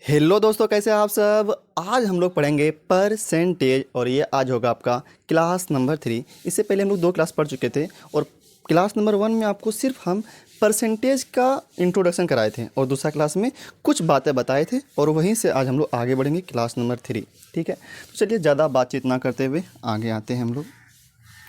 Hello दोस्तों, कैसे हैं आप सब। आज हम लोग पढ़ेंगे परसेंटेज और ये आज होगा आपका क्लास नंबर 3। इससे पहले हम लोग 2 क्लास पढ़ चुके थे और क्लास नंबर 1 में आपको सिर्फ हम परसेंटेज का इंट्रोडक्शन कराए थे और दूसरा क्लास में कुछ बातें बताए थे और वहीं से आज हम लोग आगे बढ़ेंगे क्लास नंबर 3। ठीक है, तो चलिए ज़्यादा बातचीत ना करते हुए आगे आते हैं हम लोग।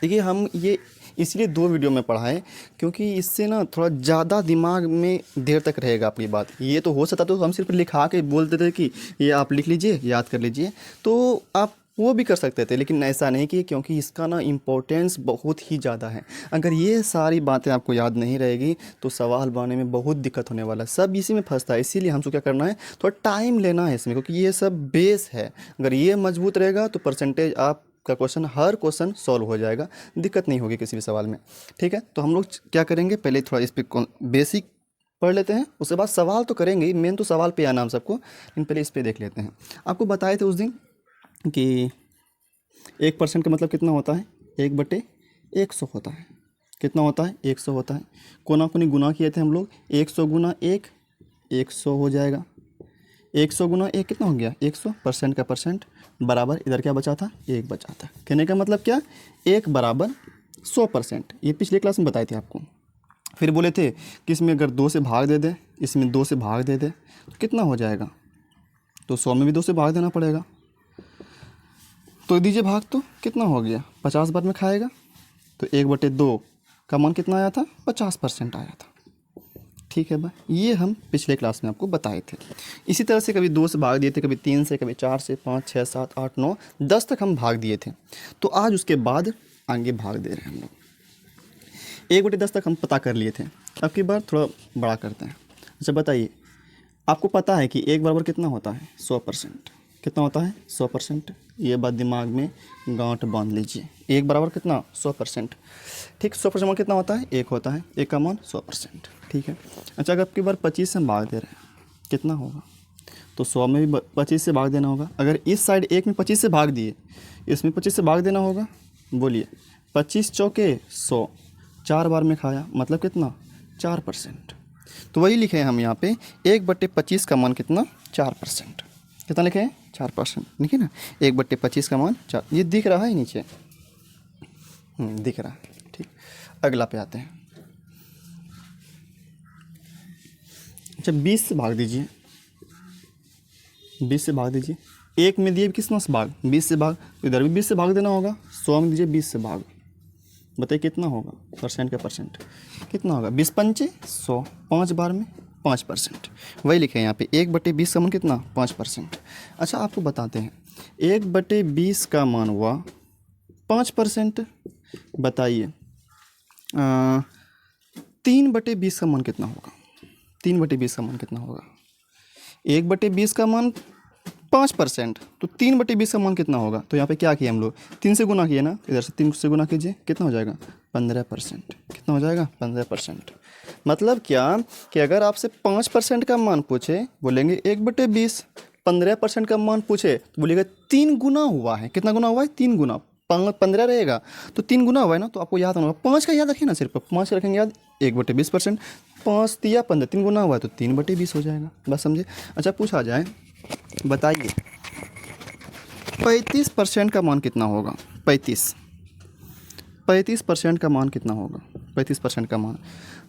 देखिए, हम ये इसलिए 2 वीडियो में पढ़ाएं क्योंकि इससे ना थोड़ा ज़्यादा दिमाग में देर तक रहेगा आपकी बात। ये तो हो सकता तो हम सिर्फ लिखा के बोल देते कि ये आप लिख लीजिए, याद कर लीजिए, तो आप वो भी कर सकते थे, लेकिन ऐसा नहीं किए क्योंकि इसका ना इम्पोर्टेंस बहुत ही ज़्यादा है। अगर ये सारी बातें आपको याद नहीं रहेगी तो सवाल बनाने में बहुत दिक्कत होने वाला है। सब इसी में फंसता है, इसीलिए हमको क्या करना है, थोड़ा टाइम लेना है इसमें, क्योंकि ये सब बेस है। अगर ये मजबूत रहेगा तो परसेंटेज आप का क्वेश्चन हर क्वेश्चन सॉल्व हो जाएगा, दिक्कत नहीं होगी किसी भी सवाल में। ठीक है, तो हम लोग क्या करेंगे, पहले थोड़ा इस पर बेसिक पढ़ लेते हैं, उसके बाद सवाल तो करेंगे ही, मेन तो सवाल पे आना हम सबको, लेकिन पहले इस पे देख लेते हैं। आपको बताए थे उस दिन कि 1% का मतलब कितना होता है, 1/100 होता है। कितना होता है, 100 होता है। कोना कोनी गुना किए थे हम लोग, 100 गुना 1 100 हो जाएगा। 100 गुना 1 कितना हो गया, 100। परसेंट का परसेंट बराबर इधर क्या बचा था, 1 बचा था। कहने का मतलब क्या, 1 बराबर 100%। ये पिछले क्लास में बताए थे आपको। फिर बोले थे कि इसमें अगर 2 से भाग दे दे, इसमें 2 से भाग दे दे तो कितना हो जाएगा, तो 100 में भी 2 से भाग देना पड़ेगा। तो दीजिए भाग, तो कितना हो गया, 50 बार में खाएगा, तो 1/2 का मान कितना आया था, 50% आया था। ठीक है भाई, ये हम पिछले क्लास में आपको बताए थे। इसी तरह से कभी 2 से भाग दिए थे, कभी 3 से, कभी 4 से, 5, 6, 7, 8, 9, 10 तक हम भाग दिए थे। तो आज उसके बाद आगे भाग दे रहे हैं हम लोग। 1/10 तक हम पता कर लिए थे, अब की बार थोड़ा बड़ा करते हैं। अच्छा बताइए, आपको पता है कि 1 बराबर कितना होता है, 100%। कितना होता है, 100%। ये बात दिमाग में गांठ बांध लीजिए। 1 बराबर कितना, 100%। ठीक, 100% मान कितना होता है, 1 होता है। 1 का मान 100%। ठीक है। अच्छा, अगर आपकी बार 25 से भाग दे रहे हैं, कितना होगा, तो 100 में भी 25 से भाग देना होगा। अगर इस साइड 1 में 25 से भाग दिए, इसमें 25 से भाग देना होगा। बोलिए, 25 चौके 100, 4 बार में खाया, मतलब कितना, 4%। तो वही लिखे हैं हम यहाँ पे, 1/25 का मान कितना, 4%। कितना लिखे हैं, 4%। लिखे ना, 1/25 का मान 4। ये दिख रहा है नीचे, दिख रहा है। ठीक, अगला पे आते हैं। अच्छा, 20 से भाग दीजिए, 20 से भाग दीजिए। 1 में दिए कितना से भाग, 20 से भाग, तो इधर भी 20 से भाग देना होगा। 100 में दीजिए 20 से भाग, बताइए कितना होगा, परसेंट का परसेंट कितना होगा, 20 पंचे 100, 5 बार में 5%। वही लिखे हैं यहाँ पे, 1/20 का मान कितना, 5%। अच्छा, आपको बताते हैं 1/20 का मान हुआ 5%। बताइए 3/20 का मान कितना होगा, 3/20 का मान कितना होगा। 1/20 का मान 5%, तो 3/20 का मान कितना होगा। तो यहाँ पे क्या किया हम लोग, 3 से गुना किए ना, इधर से 3 से गुना कीजिए, कितना हो जाएगा, 15%। कितना हो जाएगा, 15%। मतलब क्या कि अगर आपसे 5% का मान पूछे, बोलेंगे 1/20। 15% का मान पूछे तो बोलिएगा 3 गुना हुआ है। कितना गुना हुआ है, 3 गुना। 15 रहेगा तो 3 गुना हुआ है ना, तो आपको याद होगा। 5 का याद रखिए ना, सिर्फ 5 का रखेंगे याद, 1/20%। 5 या 15, 3 गुना हुआ है तो 3/20 हो जाएगा। बस समझे। अच्छा, पूछा जाए, बताइए 35% का मान कितना होगा, 35% का मान कितना होगा, 35% का मान।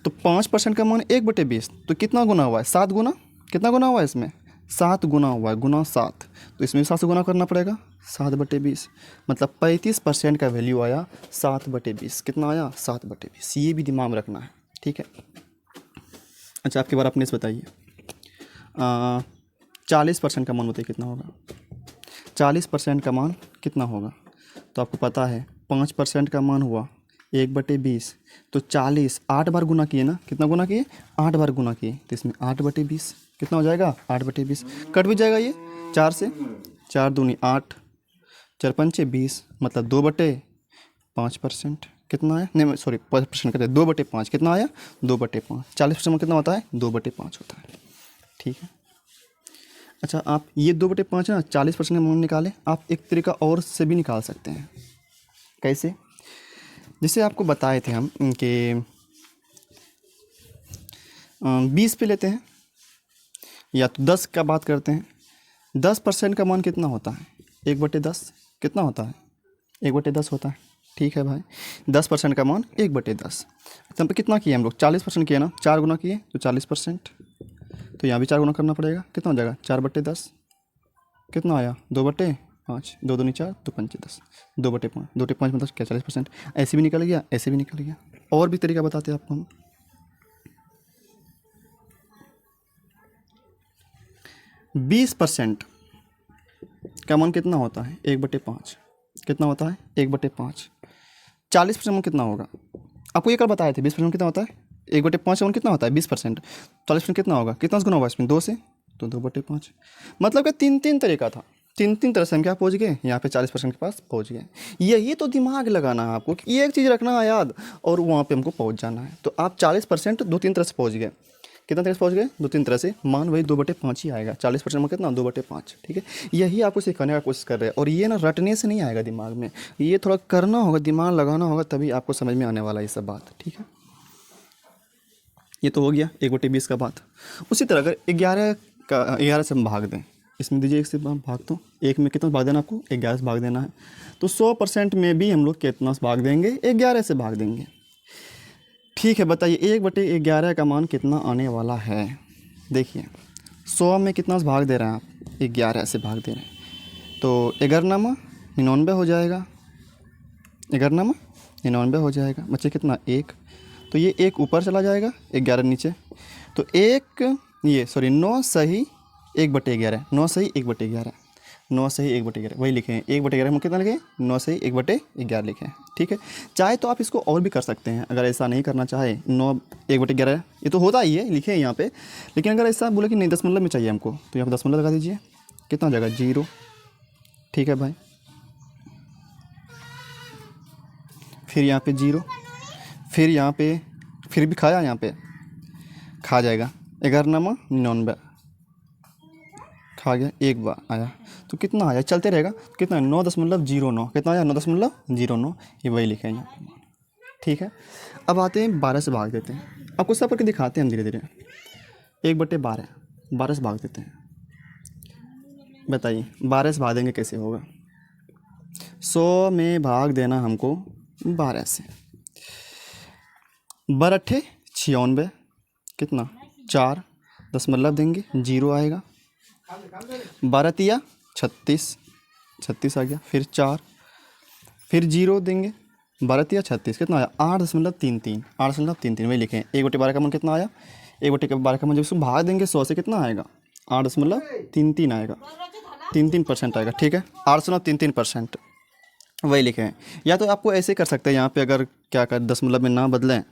तो 5% का मान 1/20, तो कितना गुना हुआ है, 7 गुना। कितना गुना हुआ है इसमें, 7 गुना हुआ है, गुना 7। तो इसमें 7 से गुना करना पड़ेगा, 7/20। मतलब 35% का वैल्यू आया 7/20। कितना आया, 7/20। ये भी दिमाग में रखना है। ठीक है। अच्छा, आपके बार अपने से बताइए, 40% का मान बताइए कितना होगा, 40% का मान कितना होगा। तो आपको पता है 5% का मान हुआ 1/20, तो 40 8 बार गुना किए ना, कितना गुना किए, 8 बार गुना किए, तो इसमें 8/20 कितना हो जाएगा, 8/20। कट भी जाएगा ये 4 से, 4 दूनी 8, 4 पंचे 20, मतलब 2/5%। कितना आया, नहीं सॉरी, 5% कहते हैं, 2/5 कितना आया, 2/5। 40% कितना होता है, 2/5 होता है। ठीक है। अच्छा, आप ये 2/5 है ना, 40% का मान निकालें। आप एक तरीका और से भी निकाल सकते हैं। कैसे, जैसे आपको बताए थे हम कि 20 पे लेते हैं, या तो 10 का बात करते हैं, 10% का मान कितना होता है? 1/10 कितना होता है? 1/10 होता है। ठीक है भाई, 10% का मान 1/10। तब पे कितना किए हम लोग? 40% किए ना, 4 गुना किए तो 40%। तो यहाँ भी 4 गुना करना पड़ेगा। कितना हो जाएगा? 4/10 कितना आया? 2/5। 2 दूनी 4, 2 पंचे 10, 2/5, 2/5 मतलब क्या? 40%। ऐसे भी निकल गया, ऐसे भी निकल गया। और भी तरीका बताते हैं आपको हम। 20% का मान कितना होता है? 1/5। कितना होता है? 1/5। 40% मान कितना होगा? आपको ये कल बताए थे। 20% कितना होता है? 1/5 मान कितना होता है? 20%। 40% कितना होगा? कितना गुना होगा इसमें? 2 से, तो 2/5। मतलब कि 3 तरीका था। 3 तरह से हम क्या पहुँच गए? यहाँ पे 40% के पास पहुँच गए। यही तो दिमाग लगाना है आपको कि एक चीज़ रखना है याद और वहाँ पे हमको पहुँच जाना है। तो आप 40% 2-3 तरह से पहुँच गए। कितना तरह से पहुँच गए? 2-3 तरह से। मान वही 2/5 ही आएगा। 40% में कितना? 2/5। ठीक है, यही आपको सिखाने का कोशिश कर रहे हैं। और ये ना रटने से नहीं आएगा दिमाग में, ये थोड़ा करना होगा, दिमाग लगाना होगा, तभी आपको समझ में आने वाला है ये सब बात। ठीक है, ये तो हो गया 1/20 का बात। उसी तरह अगर 11 से हम भाग दें, इसमें दीजिए 1 से भाग, तो 1 में कितना भाग देना आपको? 11 से भाग देना है। तो 100% में भी हम लोग कितना से भाग देंगे? 11 से भाग देंगे। ठीक है, बताइए 1/11 का मान कितना आने वाला है? देखिए 100 में कितना से भाग दे रहे हैं आप? 11 से भाग दे रहे हैं, तो 11 99 हो जाएगा। 11 99 हो जाएगा। बच्चे कितना? 1। तो ये 1 ऊपर चला जाएगा, 11 नीचे। तो 9 सही 1/11, 9 सही 1/11, 9 सही 1/11 वही लिखे हैं। 1/11 हम कितना लिखे? 9 सही 1/11 लिखे हैं। ठीक है, चाहे तो आप इसको और भी कर सकते हैं। अगर ऐसा नहीं करना चाहे, 9 1/11 ये तो होता ही है, लिखे हैं यहाँ पे। लेकिन अगर ऐसा बोले कि नहीं दशमलव में चाहिए हमको, तो यहाँ पे दशमलव लगा दीजिए। कितना हो जाएगा? 0। ठीक है भाई, फिर यहाँ पे 0, फिर यहाँ पे फिर भी खाया, यहाँ पे खा जाएगा। 11 99 खा गया, एक बार आया तो कितना आया? चलते रहेगा। कितना? 9.09। कितना आया? 9.09। ये वही लिखे हैं यहाँ पे। ठीक है, अब आते हैं 12 से भाग देते हैं। आपको सब करके दिखाते हैं हम धीरे धीरे। 1/12, 12 से भाग देते हैं। बताइए 12 से भाग देंगे कैसे होगा? 100 में भाग देना हमको 12 से। 12 96, कितना? 4 दशमलव देंगे, 0 आएगा। 12 36, 36 आ गया। फिर 4, फिर 0 देंगे। 12 36 कितना आया? 8.33, 8.33 वही लिखें। 1/12 का मान कितना आया? 1/12 का मान जब इसको भाग देंगे 100 से, कितना आएगा? 8.33 आएगा। 33% आएगा। ठीक है, 8.33% वही लिखे हैं। या तो आपको ऐसे कर सकते हैं, यहाँ पे अगर क्या कर दशमलव में ना बदलें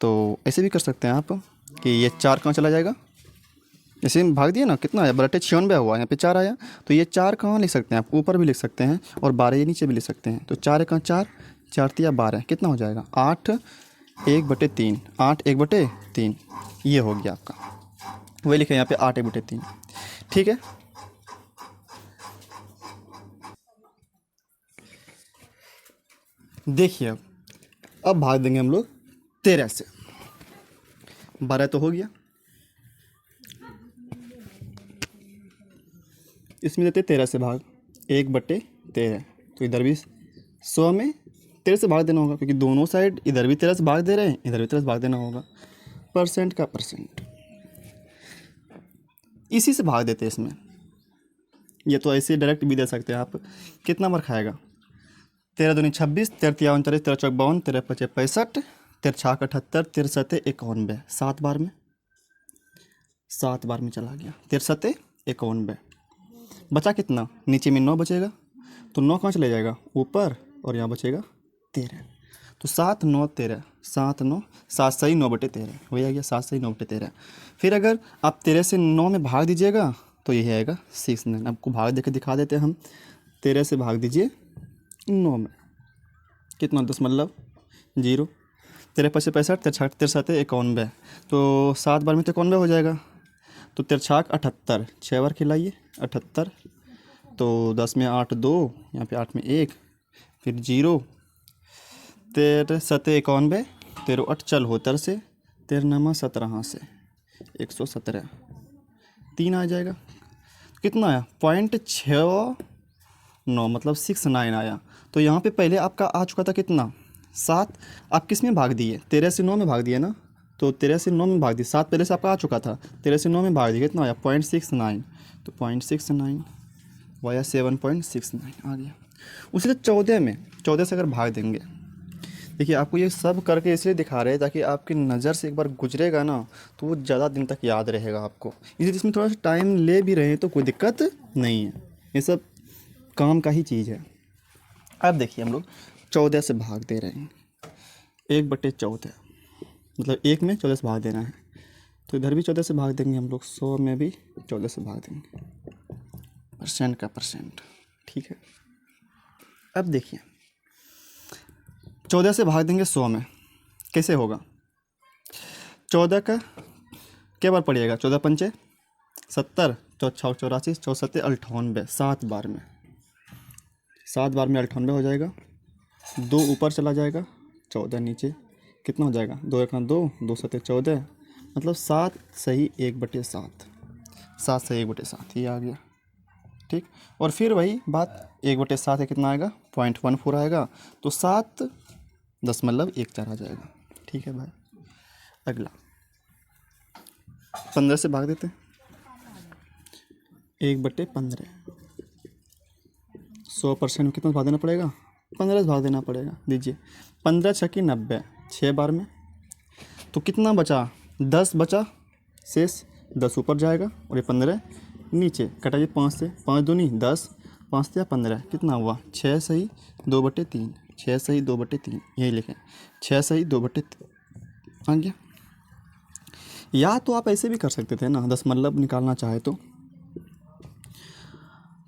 तो ऐसे भी कर सकते हैं आप कि ये 4 कहाँ चला जाएगा? ऐसे में भाग दिया ना, कितना आया? 12 हुआ, यहाँ पे 4 आया। तो ये 4 कहाँ लिख सकते हैं आप? ऊपर भी लिख सकते हैं और 12 ये नीचे भी लिख सकते हैं। तो 4 कहाँ? 4 4 तिया 12, कितना हो जाएगा? 8 1/3, 8 1/3 ये हो गया आपका। वही लिखे यहाँ पे 8 1/3। ठीक है, देखिए अब भाग देंगे हम लोग 13 से। 12 तो हो गया, इसमें देते 13 से भाग, 1/13। तो इधर भी 100 में 13 से भाग देना होगा, क्योंकि दोनों साइड इधर भी 13 से भाग दे रहे हैं, इधर भी 13 से भाग देना होगा। परसेंट का परसेंट इसी से भाग देते हैं इसमें। ये तो ऐसे डायरेक्ट भी दे सकते हैं आप। कितना बार खाएगा? 13 दूनी 26, 13 तिया 39, 13 चौक 52, 13 पचे 65, 13 छाक 78, 13 सते 91। 7 बार में, 7 बार में चला गया। 13 सते 91। बचा कितना? नीचे में 9 बचेगा, तो 9 कहाँ चले जाएगा? ऊपर, और यहाँ बचेगा 13। तो 7 9 13, 7 9 7 सही 9/13 वही आ गया। 7 सही 9/13। फिर अगर आप 13 से 9 में भाग दीजिएगा तो यही आएगा 6 9। आपको भाग देकर दिखा देते हैं हम। 13 से भाग दीजिए 9 में, कितना? दशमलव 0। 13 पचे 65, 13 सते 91। तो 7 बार में तो 91 हो जाएगा। तो 13 छाक 78, 6 बार खिलाइए 78। तो 10 में 8 2, यहाँ पे 8 में 1, फिर 0। 13 सते 91, 13 8 चल होतर से, 13 नमा 17 से 117, 3 आ जाएगा। कितना आया 0.69 मतलब 69 आया। तो यहाँ पे पहले आपका आ चुका था कितना 7, आप किस में भाग दिए 13 से 9 में भाग दिए ना, तो 13 से 9 में भाग दिए, 7 पहले से आपका आ चुका था, 13 से 9 में भाग दिया कितना आया 0.69, तो 0.69 वाया 7.69 आ गया। उसी तरह 14 से अगर भाग देंगे, देखिए आपको ये सब करके इसलिए दिखा रहे हैं ताकि आपकी नज़र से एक बार गुजरेगा ना तो वो ज़्यादा दिन तक याद रहेगा आपको, इसलिए इसमें थोड़ा सा टाइम ले भी रहे हैं तो कोई दिक्कत नहीं है, ये सब काम का ही चीज़ है। अब देखिए हम लोग 14 से भाग दे रहे हैं, 1/14 मतलब 1 में 14 से भाग देना है, तो इधर भी 14 से भाग देंगे हम लोग, 100 में भी 14 से भाग देंगे, परसेंट का परसेंट, ठीक है। अब देखिए 14 से भाग देंगे 100 में, कैसे होगा 14 का क्या बार पड़ेगा 14 पंचे 70, 4 84, 64 98, 7 बार में 98 हो जाएगा, 2 ऊपर चला जाएगा 14 नीचे, कितना हो जाएगा 2 1 2, 2 7 14, मतलब 7 सही 1/7, 7 सही 1/7 ये आ गया, ठीक। और फिर वही बात 1/7 है कितना आएगा 0.14 आएगा, तो 7.14 आ जाएगा, ठीक है भाई। अगला 15 से भाग देते हैं, 1/15, 100% में कितना भाग देना पड़ेगा 15 से भाग देना पड़ेगा, दीजिए 15 6 की 90, 6 बार में, तो कितना बचा 10 बचा, शेष 10 ऊपर जाएगा और ये 15 नीचे, कटाइए 5 से, 5 दूनी 10, 5 से 15 कितना हुआ 6 सही 2/3, 6 सही 2/3, यही लिखें 6 सही 2/3 आ गया। या तो आप ऐसे भी कर सकते थे ना, 10 मतलब निकालना चाहे तो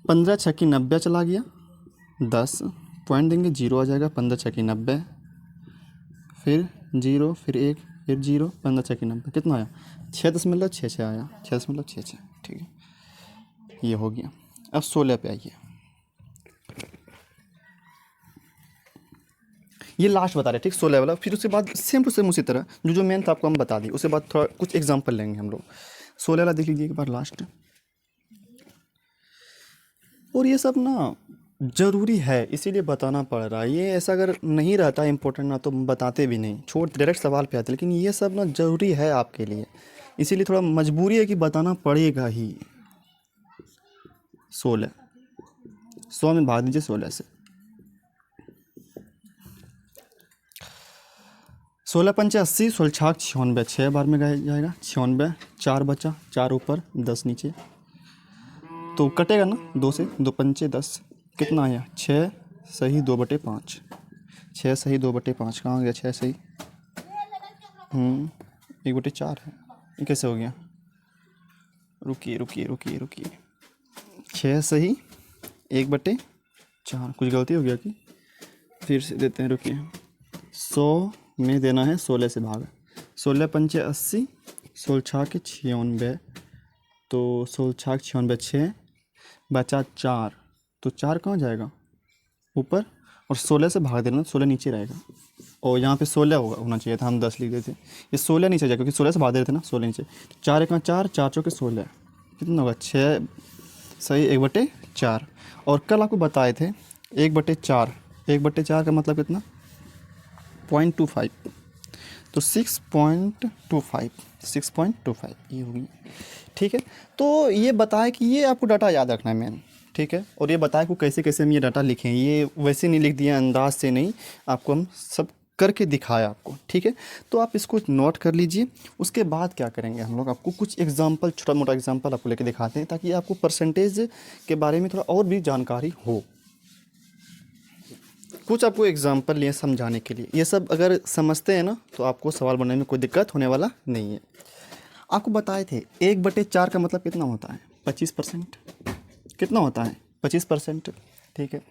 15 6 की 90 चला गया, 10 पॉइंट देंगे 0 आ जाएगा, 15 6 की 90, फिर 0, फिर 1, फिर 0, 15 6 की 90 कितना आया 6.66 आया, 6.66, ठीक है ये हो गया। अब 16 पे आइए, ये लास्ट बता रहे ठीक 16 वाला, फिर उसके बाद सेम टू सेम उसी तरह जो मेन था आपको हम बता दिए, उसके बाद थोड़ा कुछ एग्जांपल लेंगे हम लोग। 16 वाला देख लीजिए एक बार लास्ट, और ये सब ना ज़रूरी है इसीलिए बताना पड़ रहा है, ये ऐसा अगर नहीं रहता इम्पोर्टेंट ना तो बताते भी नहीं, छोड़ डायरेक्ट सवाल पे आते, लेकिन ये सब ना ज़रूरी है आपके लिए, इसीलिए थोड़ा मजबूरी है कि बताना पड़ेगा ही। 16 100 में भाग दीजिए 16 से, 16 पंचे 80, 16 छाक 96, 6 बार में जाएगा 96, 4 बचा, 4 ऊपर 10 नीचे, तो कटेगा ना 2 से, 2 पंचे 10 कितना आया 6 सही 2/5, 6 सही 2/5 कहाँ गया 6 सही 1/4 है, ये कैसे हो गया, रुकिए रुकिए रुकिए रुकिए 6 सही 1/4, कुछ गलती हो गया कि, फिर से देते हैं रुकिए, 100 में देना है 16 से भाग, 16 पंचे 80, 16 छाक 96, तो 16 छाक 96, 6 बचा 4, तो 4 कहाँ जाएगा ऊपर, और 16 से भाग देना 16 नीचे रहेगा, और यहाँ पे 16 होना चाहिए था, हम 10 लिख देते, ये 16 नीचे जाएगा क्योंकि 16 से भाग दे रहे थे ना, 16 नीचे, 4 1 4, 4 चौके 16 कितना होगा 6 सही 1/4, और कल आपको बताए थे 1/4, 1/4 का मतलब कितना 0.25, तो 6.25 ये होगी, ठीक है। तो ये बताया कि ये आपको डाटा याद रखना है मैन, ठीक है, और ये बताया कि कैसे कैसे हम ये डाटा लिखें, ये वैसे नहीं लिख दिया अंदाज से नहीं, आपको हम सब करके दिखाया आपको, ठीक है। तो आप इसको नोट कर लीजिए, उसके बाद क्या करेंगे हम लोग आपको कुछ एग्जांपल, छोटा मोटा एग्जांपल आपको लेके दिखाते हैं ताकि आपको परसेंटेज के बारे में थोड़ा और भी जानकारी हो, कुछ आपको एग्जांपल लिए समझाने के लिए, ये सब अगर समझते हैं ना तो आपको सवाल बनाने में कोई दिक्कत होने वाला नहीं है। आपको बताए थे 1/4 का मतलब कितना होता है 25%, कितना होता है 25%, ठीक है।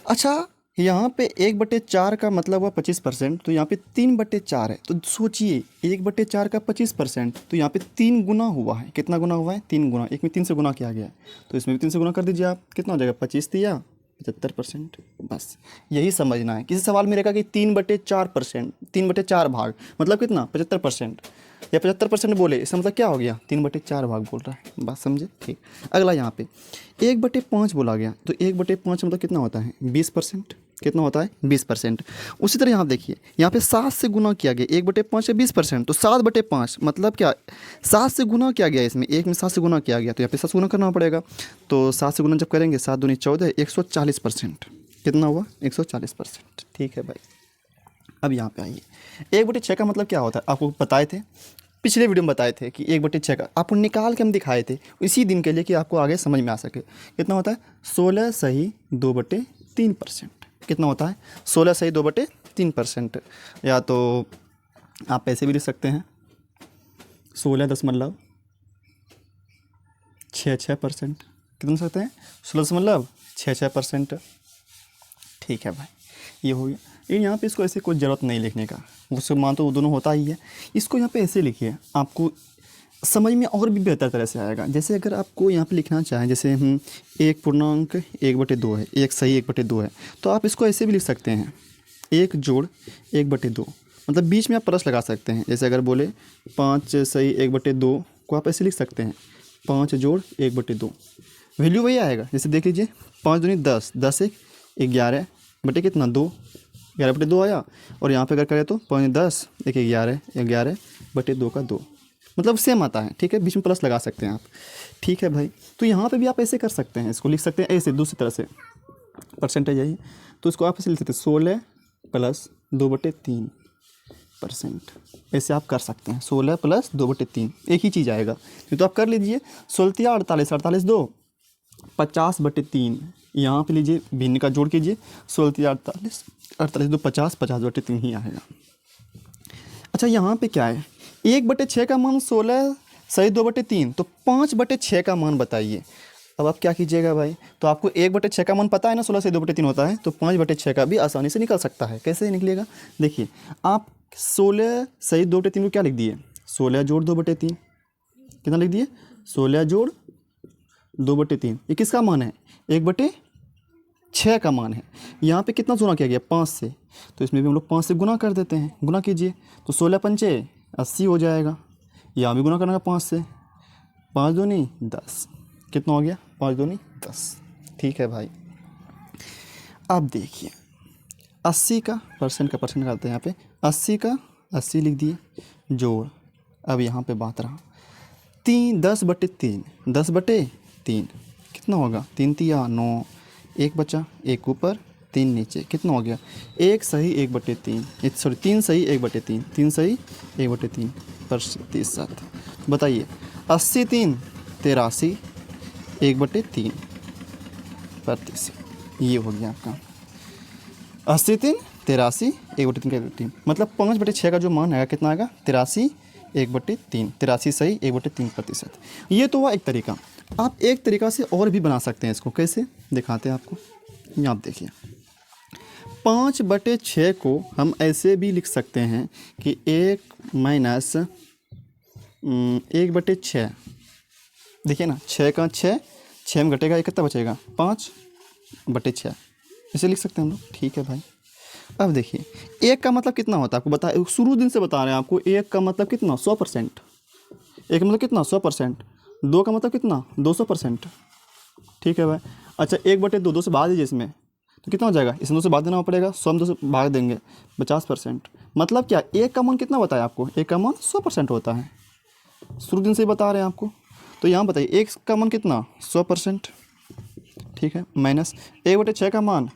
अच्छा यहाँ पे 1/4 का मतलब हुआ 25%, तो यहाँ पे 3/4 है, तो सोचिए 1/4 का 25%, तो यहाँ पे 3 गुना हुआ है, कितना गुना हुआ है 3 गुना, एक में 3 से गुना किया गया है, तो इसमें भी 3 से गुना कर दीजिए आप, कितना हो जाएगा 25 दिया 75%, बस यही समझना है। किसी सवाल में रहेगा कि 3/4%, 3/4 भाग मतलब कितना 75%, या 75% बोले, इसका मतलब क्या हो गया, 3/4 भाग बोल रहा है। बात समझे? ठीक। अगला यहाँ पे 1/5 बोला गया, तो 1/5 मतलब कितना होता है, 20%। कितना होता है, 20%। उसी तरह यहाँ देखिए, यहाँ पे 7 से गुना किया गया, 1/5 है 20%, तो 7/5 मतलब क्या, 7 से गुना किया गया, इसमें एक में 7 से गुना किया गया, तो यहाँ पे 7 से गुना करना पड़ेगा। तो 7 से गुना जब करेंगे, 7 दूनी 14, 140%। कितना हुआ, 140%। ठीक है भाई। अब यहाँ पे आइए, 1/6 का मतलब क्या होता है, आपको बताए थे पिछले वीडियो में, बताए थे कि 1/6 का आपको निकाल के हम दिखाए थे इसी दिन के लिए, कि आपको आगे समझ में आ सके। कितना होता है, 16 सही 2/3%। कितना होता है, 16 सही 2/3%। या तो आप ऐसे भी लिख सकते हैं, 16.66%। कितना सकते हैं, 16.66%। ठीक है भाई, ये हो गया। लेकिन यहाँ पे इसको ऐसे कोई ज़रूरत नहीं लिखने का, उसको मान तो वो दोनों होता ही है। इसको यहाँ पे ऐसे लिखिए, आपको समझ में और भी बेहतर तरह से आएगा। जैसे अगर आपको यहाँ पे लिखना चाहें, जैसे हम 1.1/2 है, 1 सही 1/2 है, तो आप इसको ऐसे भी लिख सकते हैं, 1 जोड़ 1/2, मतलब बीच में आप प्लस लगा सकते हैं। जैसे अगर बोले 5 सही 1/2 को आप ऐसे लिख सकते हैं, 5 जोड़ 1/2, वैल्यू वही आएगा। जैसे देख लीजिए, 5 दूनी 10, 10 1 11 बटे कितना 2, 11/2 आया। और यहाँ पे अगर करें तो 5 10 1 11, 11/2 का 2, मतलब सेम आता है। ठीक है, बीच में प्लस लगा सकते हैं आप। ठीक है भाई, तो यहाँ पे भी आप ऐसे कर सकते हैं, इसको लिख सकते हैं ऐसे दूसरी तरह से, परसेंटेज यही, तो इसको आप ऐसे लिख सकते हैं 16 + 2/3%। ऐसे आप कर सकते हैं, 16 + 2/3, एक ही चीज़ आएगा। तो आप कर लीजिए, 16 48, 48 2, 50/3। यहाँ पे लीजिए, भिन्न का जोड़ कीजिए, 16 48, 48 2 50, 50/3 ही आएगा। अच्छा, यहाँ पे क्या है, 1/6 का मान 16 सही 2/3, तो 5/6 का मान बताइए। अब आप क्या कीजिएगा भाई, तो आपको 1/6 का मान पता है ना, 16 सही 2/3 होता है, तो 5/6 का भी आसानी से निकल सकता है। कैसे निकलेगा, देखिए, आप 16 सही 2/3 को क्या लिख दिए, 16 जोड़ 2/3। कितना लिख दिए, 16 जोड़ 2/3। ये किसका मान है, 1/6 का मान है। यहाँ पे कितना गुना किया गया, 5 से, तो इसमें भी हम लोग 5 से गुना कर देते हैं। गुना कीजिए, तो 16 पंचे 80 हो जाएगा। यहाँ भी गुना करना है 5 से, 5 दूनी 10। कितना हो गया, 5 दूनी 10। ठीक है भाई। अब देखिए, 80 का परसेंट करते हैं यहाँ पे, 80 का 80 लिख दिए, जोड़। अब यहाँ पे बात रहा 10/3, 10/3 कितना होगा, 3 तिया 9, 1 बचा, 1 ऊपर 3 नीचे, कितना हो गया, 1 सही 1/3, सॉरी 3 सही 1/3, 3 सही 1/3 प्रतिशत। बताइए, 80 3 83, 1/3 प्रतिशत। ये हो गया आपका 80 3 83, 1/3, मतलब 5/6 का जो मान आएगा कितना आएगा, 83, 1/3, 83 सही 1/3 प्रतिशत। ये तो हुआ एक तरीका। आप एक तरीका से और भी बना सकते हैं इसको, कैसे दिखाते हैं आपको। यहाँ आप देखिए, 5/6 को हम ऐसे भी लिख सकते हैं कि 1 - 1/6। देखिए ना, 6 का 6 में घटेगा, एक कितना बचेगा, 5/6, इसे लिख सकते हैं हम लोग। ठीक है भाई। अब देखिए, 1 का मतलब कितना होता है, आपको बताया, शुरू दिन से बता रहे हैं आपको। 1 का मतलब कितना, 100%। 1 का मतलब कितना, 100%। 2 का मतलब कितना, 200%। ठीक है भाई। अच्छा, 1/2, 2 से भाग दीजिए इसमें, तो कितना हो जाएगा, इसमें 2 से भाग देना पड़ेगा, 100 में 2 से भाग देंगे, 50%। मतलब क्या, 1 का मान कितना बताया आपको, 1 का मान 100% होता है। शुरू दिन से ही बता रहे हैं आपको। तो यहाँ बताइए, 1 का मान कितना, 100%। ठीक है, माइनस 1/6 का मान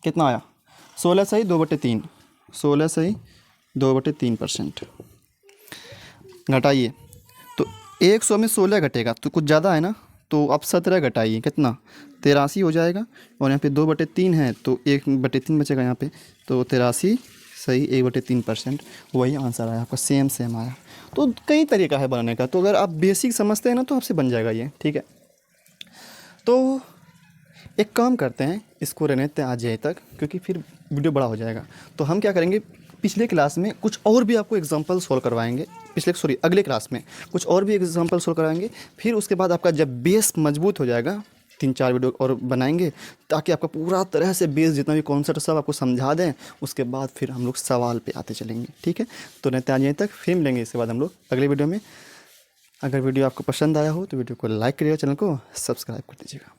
कितना आया, 16 सही 2/3, 16 सही 2/3%। घटाइए, तो 100 में 16 घटेगा, तो कुछ ज़्यादा है ना, तो आप 17 घटाइए, कितना, 83 हो जाएगा। और यहाँ पे 2/3 है, तो 1/3 बचेगा यहाँ पे, तो 83 सही 1/3%। वही आंसर आया आपका, सेम आया। तो कई तरीका है बनाने का, तो अगर आप बेसिक समझते हैं ना, तो आपसे बन जाएगा ये। ठीक है, तो एक काम करते हैं, इसको रहने देते हैं आज यहीं तक, क्योंकि फिर वीडियो बड़ा हो जाएगा। तो हम क्या करेंगे, पिछले क्लास में कुछ और भी आपको एग्जांपल सोल्व करवाएंगे, अगले क्लास में कुछ और भी एग्जांपल सोल्व कराएंगे। फिर उसके बाद आपका जब बेस मजबूत हो जाएगा, 3-4 वीडियो और बनाएंगे ताकि आपका पूरा तरह से बेस जितना भी कॉन्सेप्ट सब आपको समझा दें। उसके बाद फिर हम लोग सवाल पे आते चलेंगे, ठीक है। तो रहते आज यहीं तक, फिर मिलेंगे इसके बाद हम लोग अगले वीडियो में। अगर वीडियो आपको पसंद आया हो तो वीडियो को लाइक करिएगा, चैनल को सब्सक्राइब कर दीजिएगा।